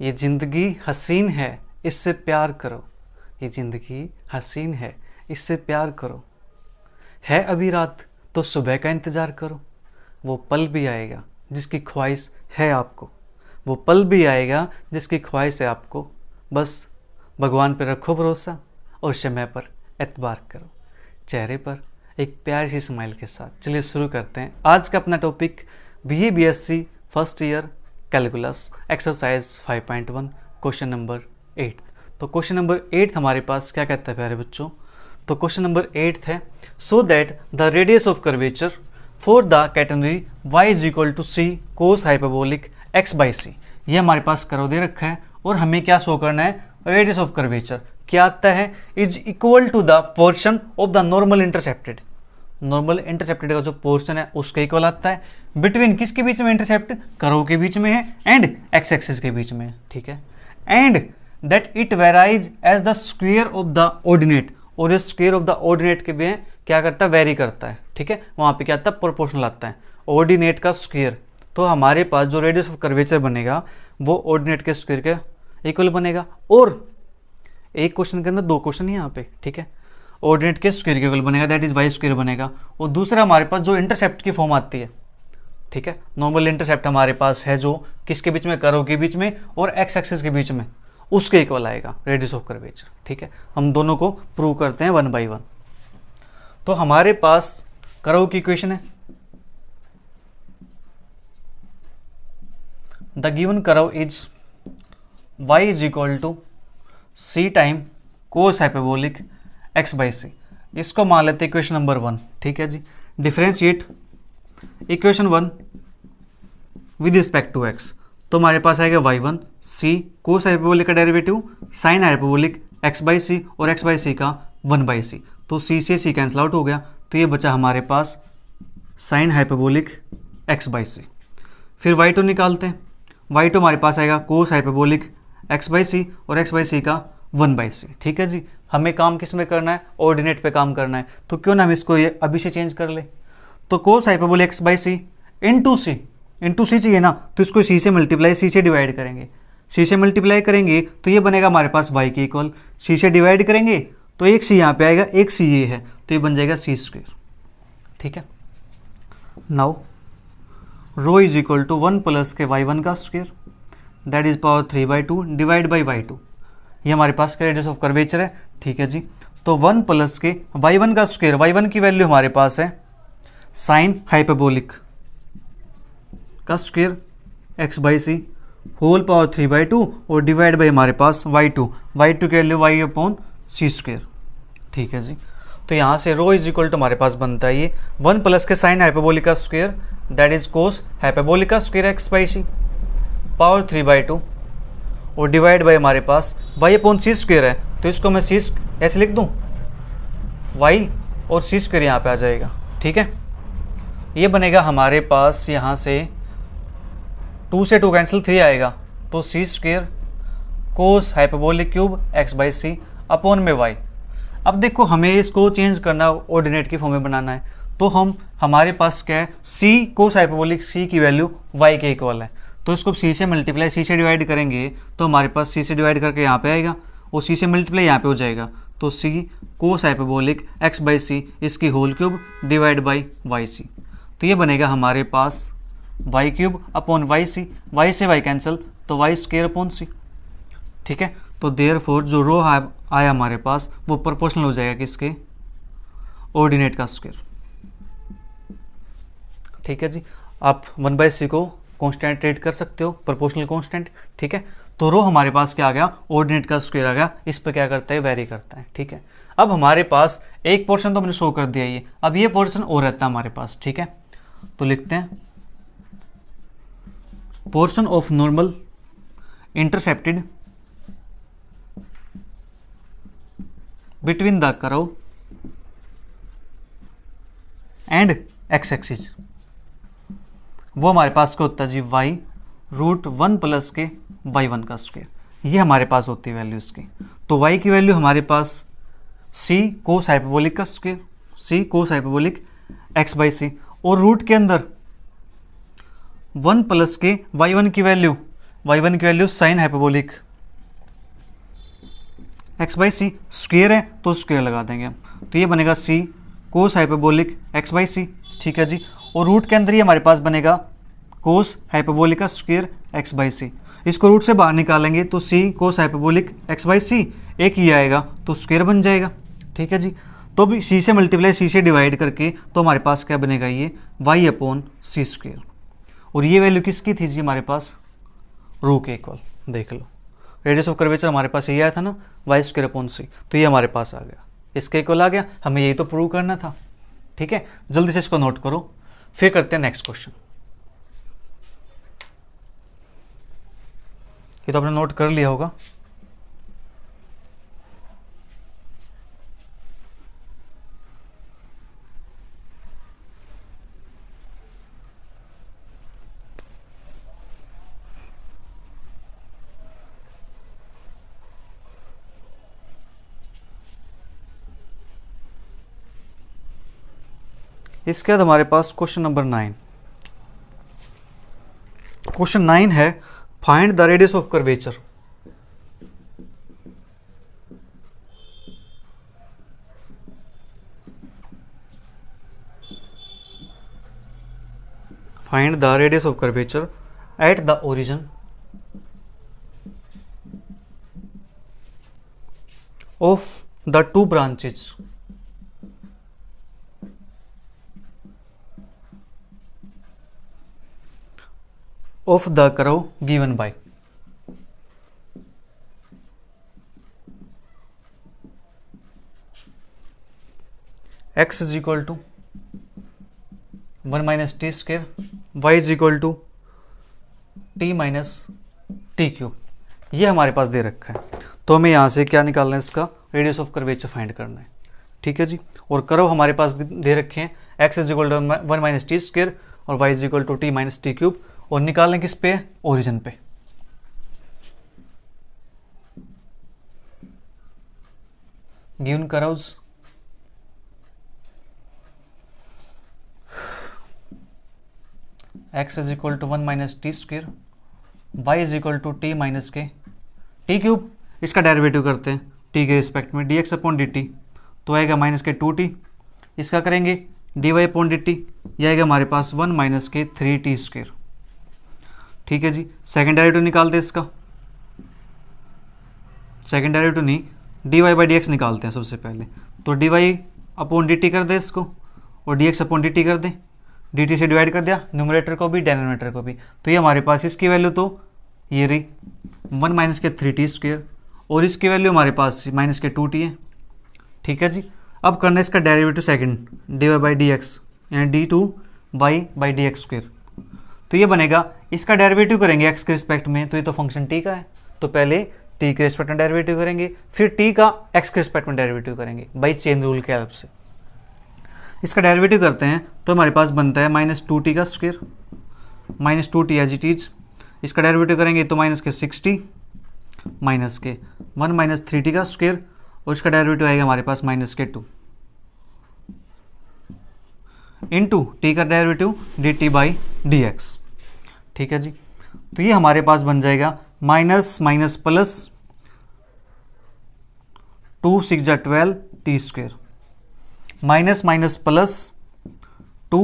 ये ज़िंदगी हसीन है, इससे प्यार करो। ये ज़िंदगी हसीन है, इससे प्यार करो। है अभी रात तो सुबह का इंतज़ार करो। वो पल भी आएगा जिसकी ख्वाहिश है आपको। वो पल भी आएगा जिसकी ख्वाहिश है आपको। बस भगवान पर रखो भरोसा और समय पर एतबार करो। चेहरे पर एक प्यारी सी स्माइल के साथ चलिए शुरू करते हैं आज का अपना topic BA BSc first year calculus exercise 5.1 question number 8। तो क्वेश्चन नंबर 8 हमारे पास क्या कहता है प्यारे बच्चों। तो क्वेश्चन नंबर 8 है so that the radius of curvature for the catenary y is equal to c cos hyperbolic x by C. ये हमारे पास कर्व दे रखा है और हमें क्या शो करना है, रेडियस ऑफ कर्वेचर क्या आता है, is equal to the portion of the normal intercepted. Normal intercepted का जो पोर्शन है उसके इक्वल आता है बिटवीन किसके बीच में, इंटरसेप्ट कर्व के बीच में है एंड एक्स एक्सिस के बीच में है, ठीक है। And that it varies as the square of the ordinate, और ये स्क्वायर ऑफ द ऑर्डिनेट के भी क्या करता है, वेरी करता है, ठीक है। वहाँ पे क्या आता है, प्रोपोर्शनल आता है ऑर्डिनेट का स्क्वायर। तो हमारे पास जो रेडियस ऑफ कर्वेचर बनेगा वो ऑर्डिनेट के स्क्वायर के इक्वल बनेगा। और एक क्वेश्चन के अंदर दो क्वेश्चन है यहाँ पे, ठीक है। ऑर्डिनेट के स्क्वायर के इक्वल बनेगा, दैट इज वाई स्क्वायर बनेगा। और दूसरा हमारे पास जो इंटरसेप्ट की फॉर्म आती है, ठीक है, नॉर्मल इंटरसेप्ट हमारे पास है जो किसके बीच में, कर्व के बीच में और एक्स एक्सिस के बीच में, उसके इक्वल आएगा रेडियस ऑफ कर्वेचर, ठीक है। हम दोनों को प्रूव करते हैं 1 बाई 1। तो हमारे पास कर्व की इक्वेशन है, the given curve is y is equal to c time cos hyperbolic x by C. इसको मान लेते हैं इक्वेशन नंबर 1, ठीक है जी। Differentiate equation 1 with respect to x। तो हमारे पास आएगा y1 c कोस हाइपरबोलिक का derivative sine hyperbolic x by C और x बाई सी का 1 बाई सी। तो c से c कैंसिल आउट हो गया, तो ये बचा हमारे पास साइन हाइपरबोलिक x बाई सी। फिर y2 निकालते हैं, y2 हमारे पास आएगा कोस हाइपरबोलिक x बाई सी और x बाई सी का 1 बाई सी, ठीक है जी। हमें काम किस में करना है, ऑर्डिनेट पे काम करना है। तो क्यों ना हम इसको ये अभी से चेंज कर ले। तो cos hyperbolic x by C into C चाहिए ना, तो इसको c से मल्टीप्लाई, c से डिवाइड करेंगे। c से मल्टीप्लाई करेंगे तो ये बनेगा हमारे पास y के इक्वल। c से डिवाइड करेंगे तो एक c यहाँ पे आएगा, एक c ये है, तो ये बन जाएगा c स्क्वायर, ठीक है। Now rho is equal to 1 plus के y1 का square that is power 3/2 divide by y2। ये हमारे पास रेडियस ऑफ कर्वेचर है, ठीक है जी। तो 1 प्लस के y1 का स्क्वायर, y1 की वैल्यू हमारे पास है साइन हाइपरबोलिक का square x by C whole power 3/2 और डिवाइड बाई हमारे पास y2 की value y upon C square, ठीक है जी। तो यहाँ से रो इज इक्वल टू हमारे पास बनता है ये 1 प्लस के साइन हाइपरबोलिक का square that is cos hyperbolic का square x by C power 3/2 और डिवाइड बाई हमारे पास y अपॉन सी स्क्वायर है। तो इसको मैं सी ऐसे लिख दूँ, y और सी स्क्वायर यहाँ पे आ जाएगा, ठीक है। ये बनेगा हमारे पास यहाँ से 2 से 2 कैंसिल 3 आएगा, तो C square cos hyperbolic cube x by C upon में y। अब देखो हमें इसको चेंज करना, ऑर्डिनेट की फॉर्म में बनाना है। तो हमारे पास क्या है, c कोस हाइपरबोलिक c की वैल्यू y के इक्वल है। तो इसको c से मल्टीप्लाई, c से डिवाइड करेंगे तो हमारे पास c से डिवाइड करके यहाँ पे आएगा और c से मल्टीप्लाई यहाँ पे हो जाएगा। तो c cos hyperbolic x by C इसकी whole cube divide by Y C. तो ये बनेगा हमारे पास y cube upon Y C, y से y कैंसिल तो y स्क्वायर अपॉन सी, ठीक है। तो देयरफॉर जो रो आया हमारे पास वो प्रोपोर्शनल हो जाएगा किसके, ऑर्डिनेट का स्क्वायर, ठीक है जी। आप 1 बाई सी को कांस्टेंट ट्रीट कर सकते हो, प्रोपोर्शनल कांस्टेंट, ठीक है। तो रो हमारे पास क्या आ गया, ऑर्डिनेट का स्क्वायर आ गया, इस पर क्या करता है, वेरी करता है, ठीक है। अब हमारे पास एक पोर्शन तो हमने शो कर दिया ये, अब ये पोर्शन और रहता है हमारे पास, ठीक है। तो लिखते हैं portion of normal intercepted between the curve and x axis, वो हमारे पास क्या होता है जी, y रूट 1 प्लस के y1 का स्क्वायर। ये हमारे पास होती है वैल्यू इसकी। तो y की वैल्यू हमारे पास c कोस हाइपरबोलिक का square, c cos hyperbolic x by C, और रूट के अंदर 1 प्लस के y1 की वैल्यू y1 की value sine hyperbolic x by C, square है तो स्क्वेयर लगा देंगे हम, तो ये बनेगा c cos hyperbolic x by C, ठीक है जी। और रूट के अंदर ही हमारे पास बनेगा कोस हाइपरबोलिक का स्क्वेयर x बाई सी, इसको रूट से बाहर निकालेंगे तो c cos hyperbolic x by C एक ही आएगा तो स्क्वेयर बन जाएगा, ठीक है जी। तो भी c से मल्टीप्लाई c से डिवाइड करके तो हमारे पास क्या बनेगा, ये y अपॉन सी स्क्वेयर। और ये वैल्यू किसकी थी जी, हमारे पास रो के इक्वल, देख लो रेडियस ऑफ कर्वेचर हमारे पास ये आया था ना, वाई स्क्वेयर अपॉन सी, तो ये हमारे पास आ गया, इसके इक्वल आ गया, हमें यही तो प्रूव करना था, ठीक है। जल्दी से इसको नोट करो, फिर करते हैं नेक्स्ट क्वेश्चन। ये तो आपने नोट कर लिया होगा। इसके बाद हमारे पास क्वेश्चन नंबर 9। क्वेश्चन 9 है find the radius of curvature. Find the radius of curvature at the origin of the two branches of the curve given by x is equal to 1 minus t square, y is equal to t minus t cube. ये हमारे पास दे रखा है, तो हमें यहाँ से क्या निकालना है, इसका रेडियस ऑफ कर्वेचर फाइंड करना है, ठीक है जी। और कर्व हमारे पास दे रखे हैं, x is equal to 1 minus T square और y is equal to T minus T cube, और निकालने किस पे, ओरिजिन पे। Given curves x is equal to 1 minus T square, y is equal to T minus के T cube, इसका derivative करते हैं t के रिस्पेक्ट में, dx अपॉन dt, तो आएगा माइनस के 2t, इसका करेंगे dy अपॉन dt, यह आएगा हमारे पास 1 माइनस के 3t स्क्वेयर, ठीक है जी। सेकेंड डेरिवेटिव निकालते हैं इसका, सेकेंड डेरिवेटिव नहीं, dy बाई डी एक्स निकालते हैं सबसे पहले, तो dy अपॉन dt कर दे इसको, और dx अपॉन dt कर दे, dt से डिवाइड कर दिया न्यूमरेटर को भी डेनोमिनेटर को भी, तो ये हमारे पास इसकी वैल्यू तो ये रही 1 माइनस के 3t स्क्वेयर, और इसकी वैल्यू हमारे पास माइनस के 2t है, ठीक है जी। अब करना है इसका derivative second, dy by D x यानी d2y by D x square, तो ये बनेगा, इसका डेरिवेटिव करेंगे x के रिस्पेक्ट में, तो ये तो फंक्शन t का है, तो पहले t के रिस्पेक्ट में डेरिवेटिव करेंगे, फिर t का x के रिस्पेक्ट में डेरिवेटिव करेंगे बाई चेन रूल के हेल्प से। इसका डेरिवेटिव करते हैं तो हमारे पास बनता है माइनस 2t का square, minus 2t as it is, इसका डेरिवेटिव करेंगे तो माइनस के 60 माइनस के 1 माइनस 3t का स्क्वेयर, और इसका डेरिवेटिव आएगा हमारे पास माइनस के 2 इंटू टी का derivative dt by D x, ठीक है जी। तो ये हमारे पास बन जाएगा minus minus plus 2 6 12 T square, minus minus plus 2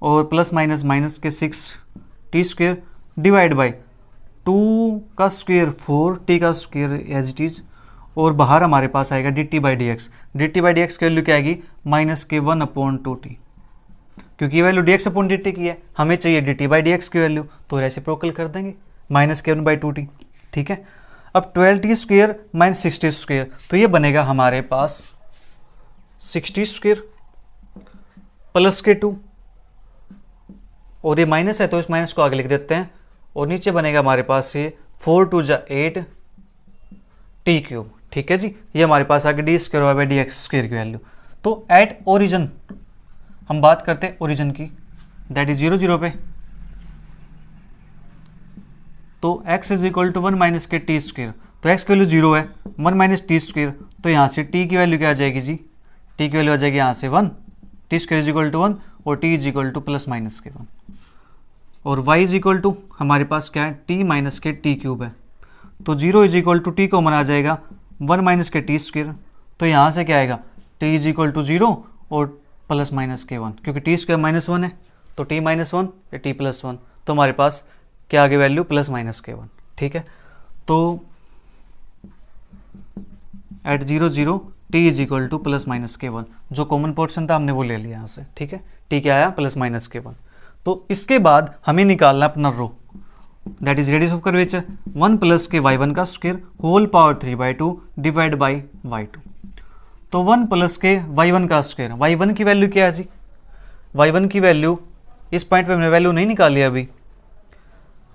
और प्लस माइनस माइनस के 6 टी स्क्वेयर डिवाइड बाई 2 का स्क्वेयर 4 टी का स्क्वेयर एज इट इज, और बाहर हमारे पास आएगा dt by D x, dt by D x की वैल्यू क्या आएगी, माइनस के 1 अपॉन 2t, क्योंकि ये वैल्यू dx अपॉन dt की है, हमें चाहिए dt बाई डी एक्स की वैल्यू, तो रेसिप्रोकल कर देंगे माइनस के 1 बाई 2t, ठीक है। अब 12t स्क्वेयर माइनस 60 स्क्वेयर, तो ये बनेगा हमारे पास 60 स्क्वेयर प्लस के 2, और ये माइनस है तो इस माइनस को आगे लिख देते हैं, और नीचे बनेगा हमारे पास ये 4 2 जा 8 टी क्यूब, ठीक है जी। ये हमारे पास आगे D square Y by D x square की वैल्यू। तो एट ओरिजिन हम बात करते हैं ओरिजिन की, दैट इज 0 0 पे, तो x is equal to 1 minus के टी स्क्वेयर, तो x की वैल्यू 0 है, 1 माइनस टी स्क्वेयर, तो यहाँ से t की वैल्यू क्या आ जाएगी जी, t की वैल्यू आ जाएगी यहाँ से 1, T square is equal to 1 और t is equal to plus minus के 1, और y इज इक्वल टू हमारे पास क्या है, t माइनस के टी क्यूब है। तो 0 is equal to t common आ जाएगा 1 माइनस के टी स्क्वायर। तो यहाँ से क्या आएगा, t इज इक्वल टू 0 और प्लस माइनस के 1, क्योंकि टी स्क्वायर -1 है तो t -1 या t + 1, तो हमारे पास क्या आगे वैल्यू प्लस माइनस के 1। ठीक है, तो at 0 0 t is equal to plus minus के 1, जो कॉमन पोर्शन था हमने वो ले लिया यहाँ से। ठीक है, t क्या आया, प्लस माइनस के 1। तो इसके बाद हमें निकालना अपना rho, that is radius of curvature 1 plus के y1 का square whole power 3/2 divide by y2। तो 1 प्लस के y1 का स्क्वायर, y1 की वैल्यू क्या है जी, y1 की वैल्यू इस पॉइंट पे हमने वैल्यू नहीं निकाली अभी,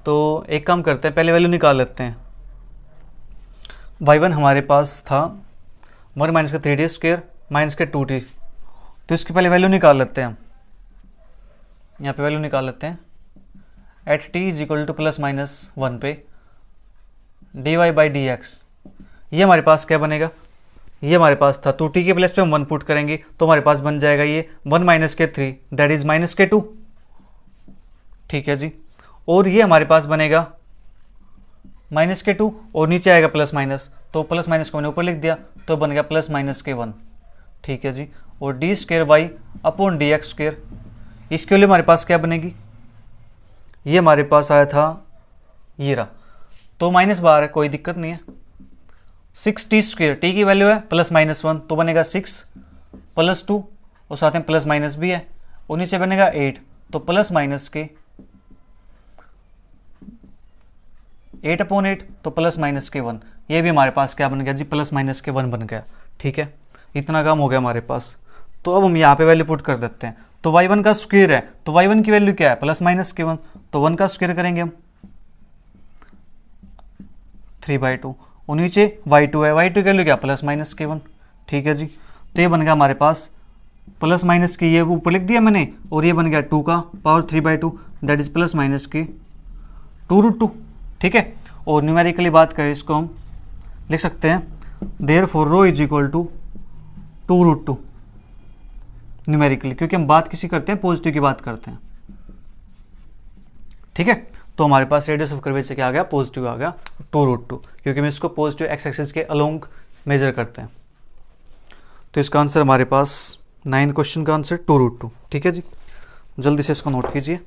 तो एक काम करते हैं पहले वैल्यू निकाल लेते हैं। y1 हमारे पास था 1 माइनस का 3t स्क्वायर माइनस के 2t, तो इसकी पहले वैल्यू निकाल लेते हैं हम। यहाँ पे वैल्यू निकाल लेते हैं at t is equal to plus minus 1 पे dy बाई डी एक्स। ये हमारे पास क्या बनेगा, ये हमारे पास था, तो t के प्लेस पे हम 1 पुट करेंगे तो हमारे पास बन जाएगा ये 1 माइनस के 3 दैट इज माइनस के 2। ठीक है जी, और ये हमारे पास बनेगा माइनस के 2 और नीचे आएगा प्लस माइनस, तो प्लस माइनस को मैंने ऊपर लिख दिया तो बन गया प्लस माइनस के 1। ठीक है जी, और D square Y upon D X square, इसके लिए हमारे पास क्या बनेगी, ये हमारे पास आया था ये रहा, तो माइनस बाहर है कोई दिक्कत नहीं है। 6t स्क्वायर, टी की वैल्यू है प्लस माइनस 1 तो बनेगा 6 प्लस 2 और साथ में प्लस माइनस भी है, और नीचे बनेगा 8 तो प्लस माइनस के 8 अपॉन 8 तो प्लस माइनस के 1। ये भी हमारे पास क्या बन गया जी, प्लस माइनस के 1 बन गया। ठीक है, इतना काम हो गया हमारे पास। तो अब हम यहाँ पे वैल्यू पुट कर देते हैं, तो y1 का स्क्वायर है तो y1 की वैल्यू क्या है, प्लस माइनस के 1, तो 1 का स्क्वायर करेंगे हम 3/2, और नीचे y2 है, y2 की वैल्यू क्या, प्लस माइनस के 1। ठीक है जी, तो ये बन गया हमारे पास प्लस माइनस के, ये ऊपर लिख दिया मैंने, और ये बन गया 2 का power 3/2 that is plus minus के 2√2। ठीक है, और न्यूमेरिकली बात करें इसको हम लिख सकते हैं therefore rho is equal to 2√2 numerically, क्योंकि हम बात किसी करते हैं, पॉजिटिव की बात करते हैं। ठीक है, तो हमारे पास रेडियस ऑफ कर्वेचर क्या आ गया, पॉजिटिव आ गया 2√2, क्योंकि हम इसको पॉजिटिव एक्स एक्सिस के अलोंग मेजर करते हैं। तो इसका आंसर हमारे पास 9 क्वेश्चन का आंसर 2√2। ठीक है जी, जल्दी से इसको नोट कीजिए।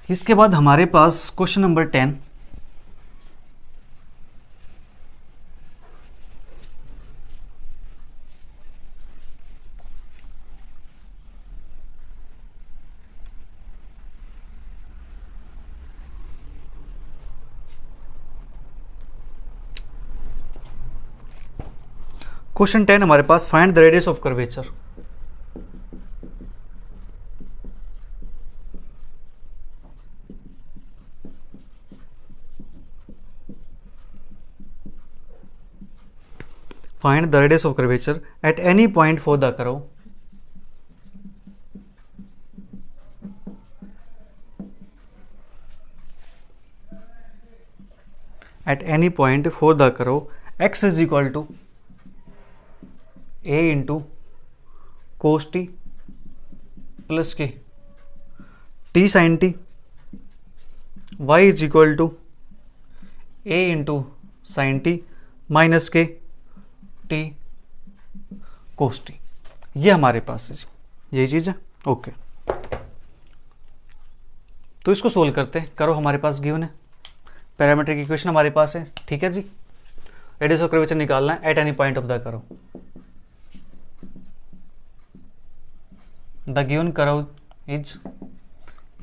इसके बाद हमारे पास क्वेश्चन नंबर 10, क्वेश्चन 10 हमारे पास find the radius of curvature. Find the radius of curvature at any point for the curve at any point for the curve x is equal to a into cos t plus k t sin t, y is equal to a into sin t minus k t cos t। ये हमारे पास है, यही चीज़ है। Okay, तो इसको solve करते हैं। करो, हमारे पास गिवन है, पैरामीट्रिक इक्वेशन हमारे पास है। ठीक है जी, रेडियस ऑफ कर्वेचर निकालना है at any point of the curve. The given curve is,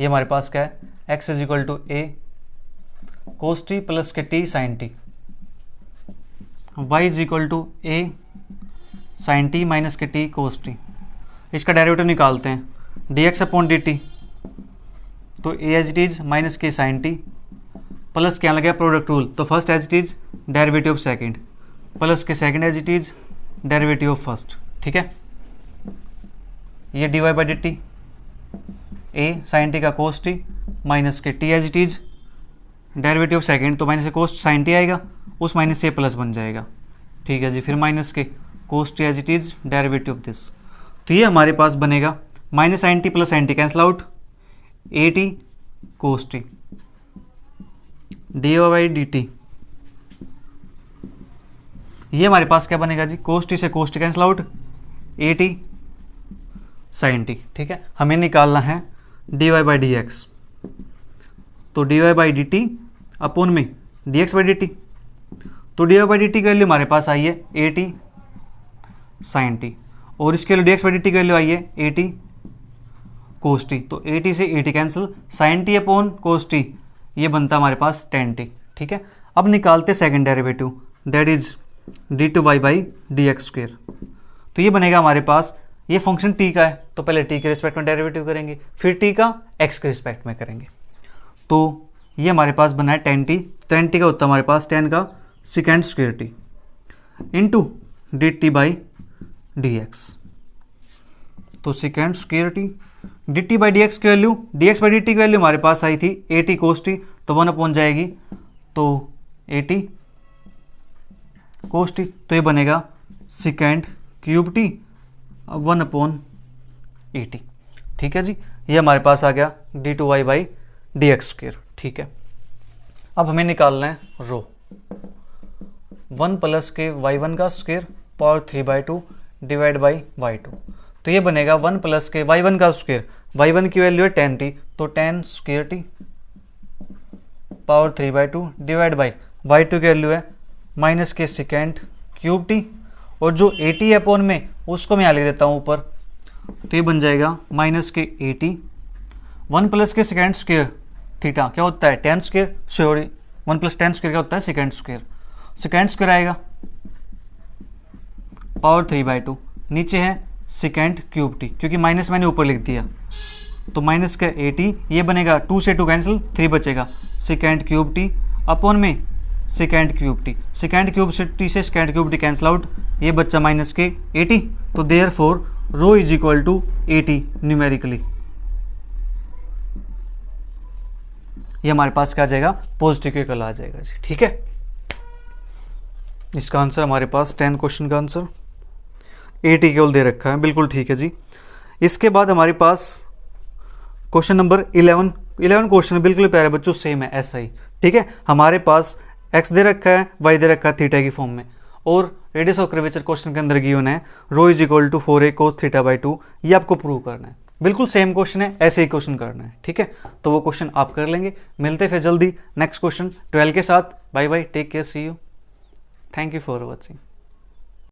ये हमारे पास क्या है, x is equal to a cos t plus के t sin t, y is equal to a sin t minus के t cos t। इसका derivative निकालते हैं, dx अपॉन dt, तो a as it is minus के sin t plus क्या लगा product rule, तो first as it is derivative of second plus के second as it is derivative of first. ठीक है, ये dy by d t, a sine t का cos t minus के t as it is derivative of second, तो minus से cos sign T आएगा, उस माइनस से प्लस बन जाएगा। ठीक है जी, फिर माइनस के cos t as it is derivative of this, तो ये हमारे पास बनेगा minus sine t plus sine t cancel out, a t cos t d y by d t, ये हमारे पास क्या बनेगा जी, कोस टी से cos t cancel out, a t sine t. ठीक है, हमें निकालना है d y by D x, तो d y by d t upon में D x by d t, तो d y by d t की वैल्यू हमारे पास आई है ए टी साइन टी, और इसके value d x by d t की वैल्यू आई है ए टी कोस टी, तो ए टी से a t cancel, sine t upon cos t ये बनता हमारे पास टेन टी। ठीक है, अब निकालते second derivative, that is d two y by D x square, तो ये बनेगा हमारे पास, ये फंक्शन टी का है तो पहले टी के रिस्पेक्ट में डेरिवेटिव करेंगे, फिर टी का एक्स के रिस्पेक्ट में करेंगे, तो ये हमारे पास बना है टेन टी का होता है हमारे पास 10 का second square t into d t by D x, तो second square t d t by D x की value, d x by d t की वैल्यू हमारे पास आई थी ए टी कोस टी, तो 1 अपॉन जाएगी, तो ए टी कोस टी, तो ये बनेगा second cube t 1 upon a t. ठीक है जी, ये हमारे पास आ गया d two y by D x square. ठीक है, अब हमें निकालना है रो, 1 प्लस के वाई वन का square power 3/2 divide by y two, तो ये बनेगा 1 प्लस के वाई वन का स्क्वेयर, वाई वन की वैल्यू है 10 टी, तो 10 square t power 3/2 divide by y to की वैल्यू है माइनस के सेकेंड क्यूब टी, और जो ए टी अपॉन में उसको मैं यहाँ लिख देता हूँ ऊपर, तो ये बन जाएगा माइनस के ए टी 1 प्लस के सेकेंड स्क्वेयर थीटा क्या होता है 10 स्क्वेयर, सॉरी 1 प्लस 10 स्क्वेयर क्या होता है सेकेंड स्क्वेयर आएगा पावर 3/2, नीचे है सेकेंड क्यूब टी, क्योंकि माइनस मैंने ऊपर लिख दिया, तो माइनस का ए टी, ये बनेगा 2 से 2 कैंसिल, 3 बचेगा, सेकेंड क्यूब टी अपॉन में second cube t, second cube से टी से second cube t cancel out, ये बच्चा माइनस के ए टी, तो therefore rho is equal to a t numerically, ये हमारे पास क्या आ जाएगा पॉजिटिव के कल आ जाएगा जी। ठीक है, इसका आंसर हमारे पास 10 क्वेश्चन का आंसर ए टी केवल दे रखा है, बिल्कुल ठीक है जी। इसके बाद हमारे पास क्वेश्चन नंबर 11 क्वेश्चन बिल्कुल प्यारे बच्चों सेम है ऐसा ही। ठीक है, हमारे पास एक्स दे रखा है, वाई दे रखा है थीटा की फॉर्म में, और रेडियस ऑफ कर्वेचर क्वेश्चन के अंदर गिवन है rho is equal to 4a cos θ/2, ये आपको प्रूव करना है। बिल्कुल सेम क्वेश्चन है, ऐसे ही क्वेश्चन करना है। ठीक है, तो वो क्वेश्चन आप कर लेंगे। मिलते फिर जल्दी नेक्स्ट क्वेश्चन 12 के साथ। Bye bye, take care, see you, thank you for watching.